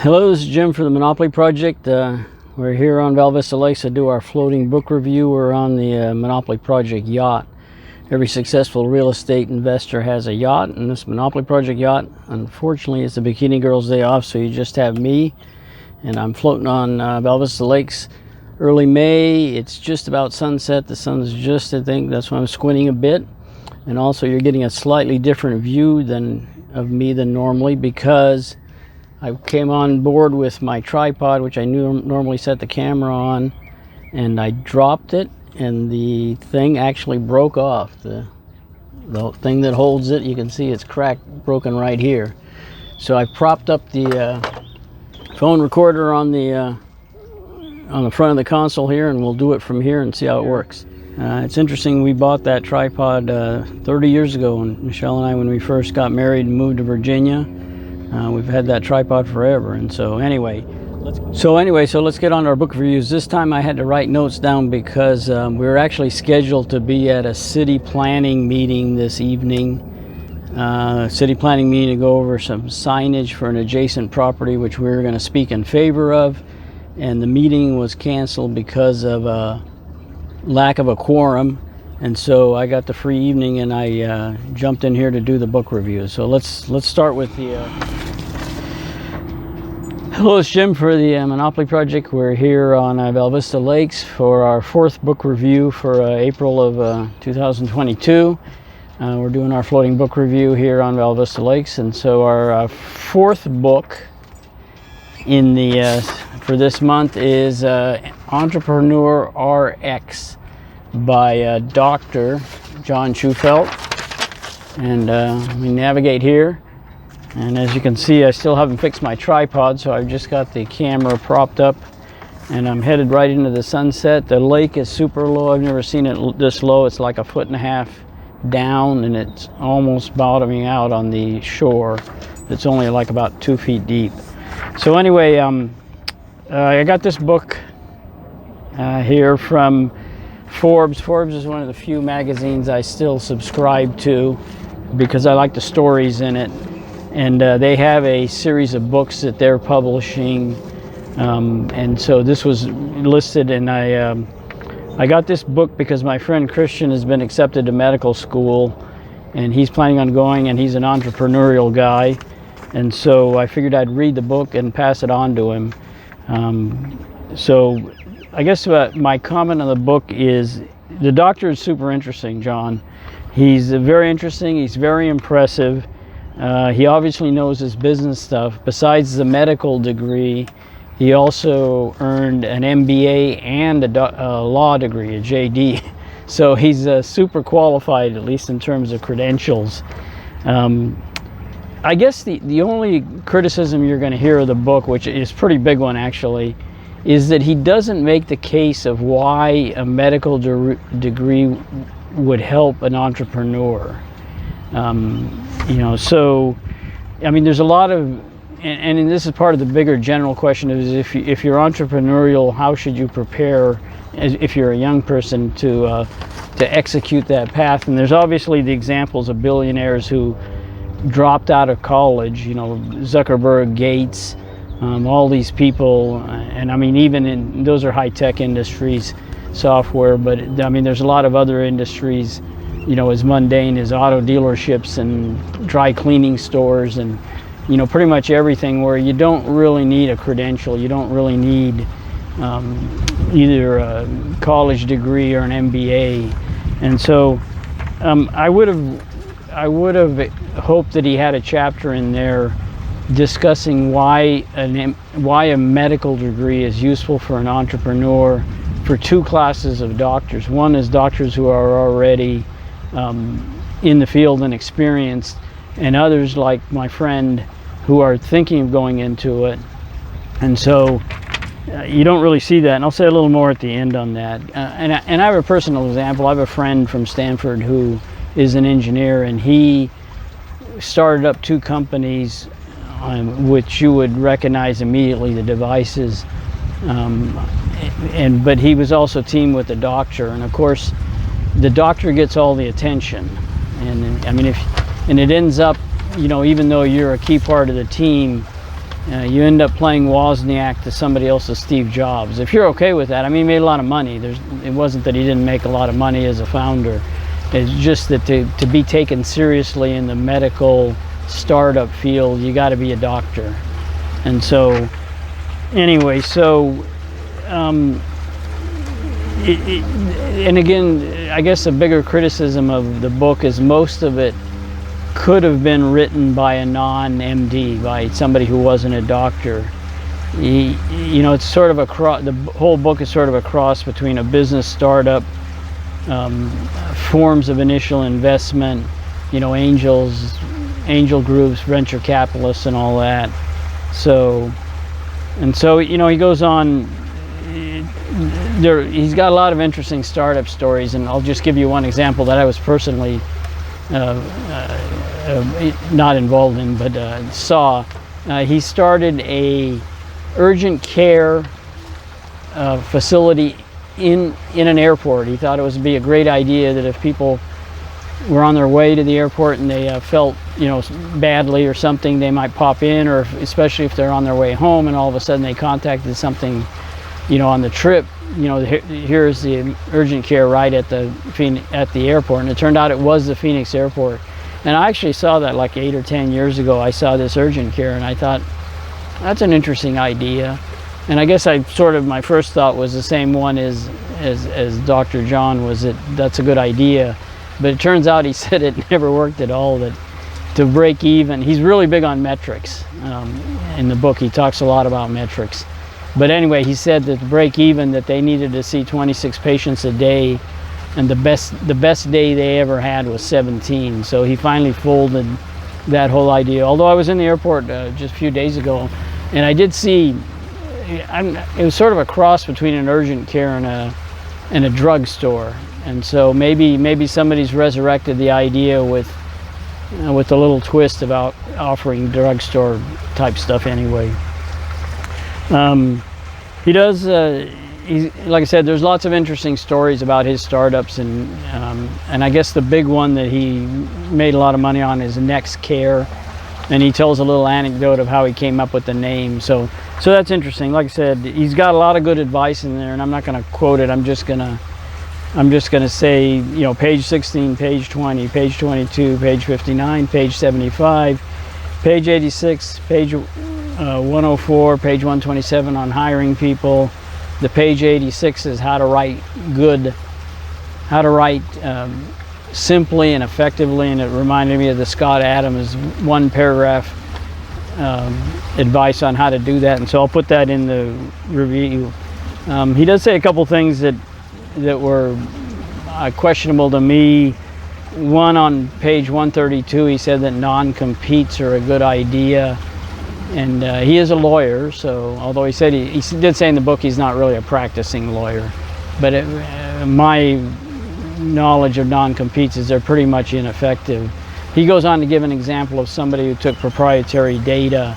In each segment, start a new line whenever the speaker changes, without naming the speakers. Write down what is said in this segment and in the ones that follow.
Hello, this is Jim for the Monopoly Project. We're here on Val Vista Lakes to do our floating book review. We're on the Monopoly Project yacht. Every successful real estate investor has a yacht, and this Monopoly Project yacht, unfortunately, it's the Bikini Girls' day off, so you just have me, and I'm floating on Val Vista Lakes. Early May, it's just about sunset. The sun's just, I think, that's why I'm squinting a bit. And also, you're getting a slightly different view of me than normally, because I came on board with my tripod, which I normally set the camera on, and I dropped it, and the thing actually broke off. The thing that holds it, you can see it's cracked, broken right here. So I propped up the phone recorder on the front of the console here, and we'll do it from here and see how it works. It's interesting, we bought that tripod 30 years ago, and Michelle and I, when we first got married and moved to Virginia. We've had that tripod forever, and so anyway, let's get on to our book reviews. This time I had to write notes down because we were actually scheduled to be at a city planning meeting this evening. City planning meeting to go over some signage for an adjacent property which we were going to speak in favor of, and the meeting was canceled because of a lack of a quorum. And so I got the free evening, and I jumped in here to do the book review. So let's start with the. Hello, it's Jim for the Monopoly Project. We're here on Val Vista Lakes for our fourth book review for April of 2022. We're doing our floating book review here on Val Vista Lakes, and so our fourth book in the for this month is Entrepreneur RX. By Dr. John Shufeldt. And we navigate here, and as you can see, I still haven't fixed my tripod, so I've just got the camera propped up, and I'm headed right into the sunset. The lake is super low. I've never seen it this low. It's like 1.5 feet down, and it's almost bottoming out on the shore. It's only like about 2 feet deep. So anyway, I got this book here from Forbes. Forbes is one of the few magazines I still subscribe to because I like the stories in it, and they have a series of books that they're publishing, and so this was listed, and I got this book because my friend Christian has been accepted to medical school, and he's planning on going, and he's an entrepreneurial guy, and so I figured I'd read the book and pass it on to him. So I guess my comment on the book is the doctor is super interesting, John. He's very interesting. He's very impressive. He obviously knows his business stuff. Besides the medical degree, he also earned an MBA and a law degree, a JD. So he's super qualified, at least in terms of credentials. I guess the only criticism you're going to hear of the book, which is a pretty big one actually, is that he doesn't make the case of why a medical degree would help an entrepreneur. So, I mean, there's a lot of, and this is part of the bigger general question, is if you're entrepreneurial, how should you prepare if you're a young person to execute that path? And there's obviously the examples of billionaires who dropped out of college, Zuckerberg, Gates, all these people, and I mean, even those are high-tech industries, software, but I mean, there's a lot of other industries, as mundane as auto dealerships and dry cleaning stores, and pretty much everything where you don't really need a credential. You don't really need either a college degree or an MBA. And so I would have hoped that he had a chapter in there discussing why a medical degree is useful for an entrepreneur for two classes of doctors. One is doctors who are already in the field and experienced, and others like my friend who are thinking of going into it. And so you don't really see that, and I'll say a little more at the end on that. And I have a personal example. I have a friend from Stanford who is an engineer, and he started up two companies which you would recognize immediately, the devices, but he was also teamed with the doctor, and of course the doctor gets all the attention, and I mean, it ends up, even though you're a key part of the team, you end up playing Wozniak to somebody else's Steve Jobs. If you're okay with that, I mean, he made a lot of money. It wasn't that he didn't make a lot of money as a founder. It's just that to be taken seriously in the medical startup field, you got to be a doctor. And so, anyway, and again, I guess a bigger criticism of the book is most of it could have been written by a non-MD, by somebody who wasn't a doctor. You know, it's sort of the whole book is sort of a cross between a business startup, forms of initial investment, you know, angel groups, venture capitalists, and all that. So, you know, he goes on. He's got a lot of interesting startup stories, and I'll just give you one example that I was personally not involved in, but saw. He started a urgent care facility in an airport. He thought it would be a great idea that if people were on their way to the airport and they felt, you know, badly or something, they might pop in, or especially if they're on their way home and all of a sudden they contacted something, you know, on the trip, you know, here's the urgent care right at the airport. And it turned out it was the Phoenix airport. And I actually saw that like 8 or 10 years ago. I saw this urgent care and I thought, that's an interesting idea. And I guess my first thought was the same one as Dr. John, was that that's a good idea. But it turns out he said it never worked at all, that to break even, he's really big on metrics. In the book, he talks a lot about metrics. But anyway, he said that to break even, that they needed to see 26 patients a day, and the best day they ever had was 17. So he finally folded that whole idea. Although I was in the airport just a few days ago, and I did see, it was sort of a cross between an urgent care and a drugstore. And so maybe somebody's resurrected the idea with a little twist about offering drugstore type stuff anyway. He does, like I said, there's lots of interesting stories about his startups, and I guess the big one that he made a lot of money on is Next Care, and he tells a little anecdote of how he came up with the name. So that's interesting. Like I said, he's got a lot of good advice in there, and I'm not going to quote it. I'm just gonna say, you know, page 16, page 20, page 22, page 59, page 75, page 86, page 104, page 127 on hiring people. The page 86 is how to write simply and effectively, and it reminded me of the Scott Adams one paragraph advice on how to do that, and so I'll put that in the review. He does say a couple things that were questionable to me. One, on page 132, he said that non-competes are a good idea. And he is a lawyer, so although he said he did say in the book he's not really a practicing lawyer, but my knowledge of non-competes is they're pretty much ineffective. He goes on to give an example of somebody who took proprietary data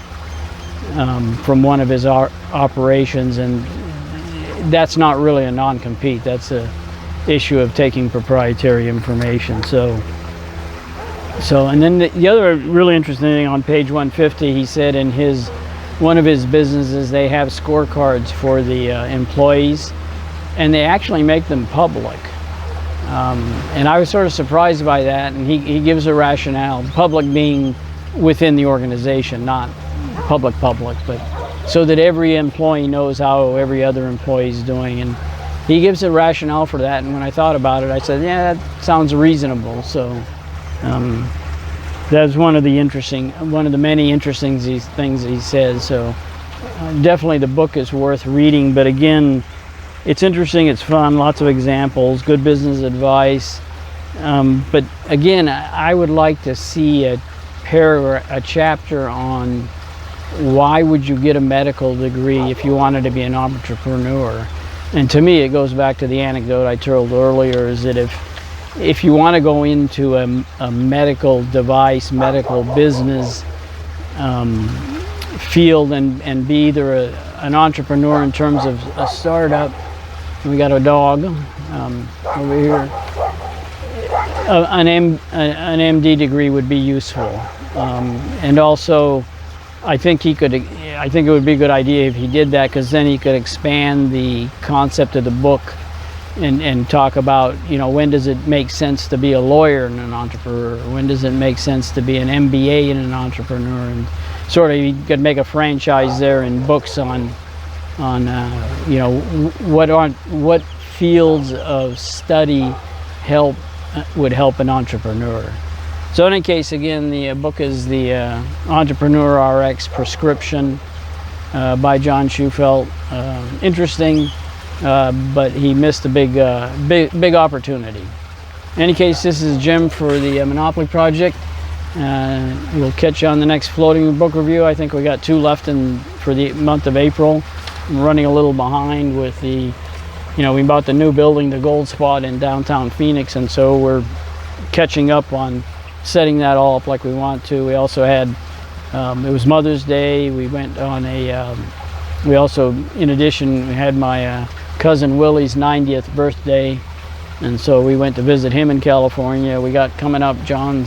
from one of his operations, and that's not really a non-compete. That's a issue of taking proprietary information. So, and then the other really interesting thing on page 150, he said in one of his businesses, they have scorecards for the employees, and they actually make them public. And I was sort of surprised by that, and he gives a rationale, public being within the organization, not public, but so that every employee knows how every other employee is doing. And he gives a rationale for that, and when I thought about it, I said, yeah, that sounds reasonable. So that's one of the many interesting things he says. So definitely the book is worth reading, but again, it's interesting, it's fun, lots of examples, good business advice. But again, I would like to see a chapter on why would you get a medical degree if you wanted to be an entrepreneur. And to me, it goes back to the anecdote I told earlier, is that if you want to go into a medical device, medical business field and be either an entrepreneur in terms of a startup, we got a dog over here, an MD degree would be useful. And also, I think he could I think it would be a good idea if he did that, because then he could expand the concept of the book and talk about, you know, when does it make sense to be a lawyer and an entrepreneur? When does it make sense to be an MBA and an entrepreneur? And sort of, you could make a franchise there in books on you know, what fields of study would help an entrepreneur. So in any case, again, the book is the Entrepreneur RX Prescription by John Shufeldt. Interesting, but he missed a big opportunity. In any case, this is Jim for the Monopoly Project. We'll catch you on the next floating book review. I think we got 2 left for the month of April. I'm running a little behind with the, you know, we bought the new building, the Gold Spot in downtown Phoenix, and so we're catching up on setting that all up like we want to. We also had, it was Mother's Day. We went on we also, in addition, we had my cousin Willie's 90th birthday, and so we went to visit him in California. We got coming up John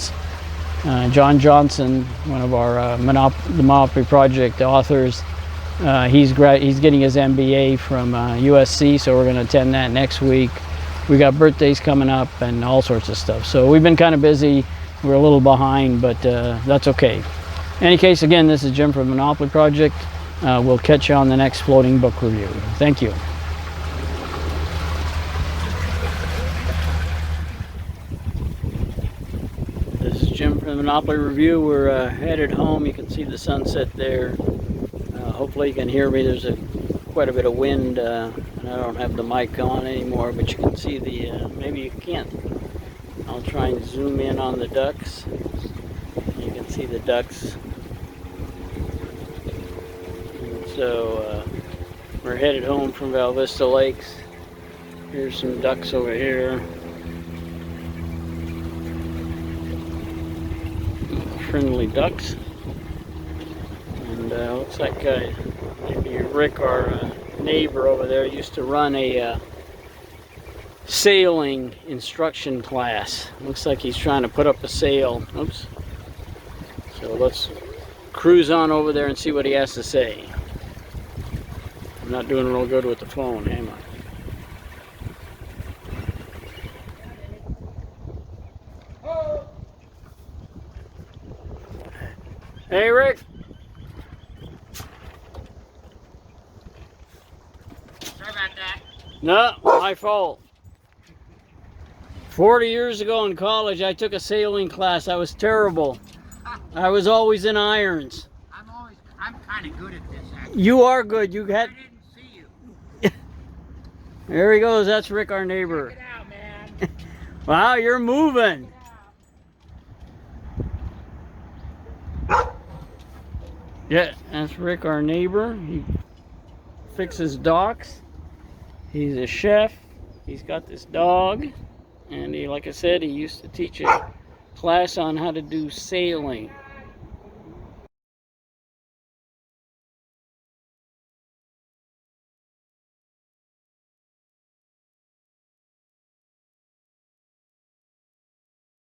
Johnson, one of our the Monopoly Project authors. He's getting his MBA from USC, so we're going to attend that next week. We got birthdays coming up and all sorts of stuff. So we've been kind of busy. We're a little behind, but that's okay. In any case, again, this is Jim from the Monopoly Project. We'll catch you on the next floating book review. Thank you. This is Jim from the Monopoly Review. We're headed home. You can see the sunset there. Hopefully you can hear me. There's quite a bit of wind, and I don't have the mic on anymore, but you can see the, maybe you can't. I'll try and zoom in on the ducks. You can see the ducks. And so we're headed home from Val Vista Lakes. Here's some ducks over here. Friendly ducks. And looks like maybe Rick, our neighbor over there, used to run a sailing instruction class. Looks like he's trying to put up a sail. Oops. So let's cruise on over there and see what he has to say. I'm not doing real good with the phone, am I? Hey, Rick.
Sorry about that.
No, my fault. 40 years ago in college, I took a sailing class. I was terrible. I was always in irons.
I'm kind of good at this, actually.
You are good. You had.
I didn't see you.
There he goes. That's Rick, our neighbor.
Check it out, man.
Wow, you're moving. Yeah, that's Rick, our neighbor. He fixes docks. He's a chef. He's got this dog. And he, like I said, he used to teach a class on how to do sailing.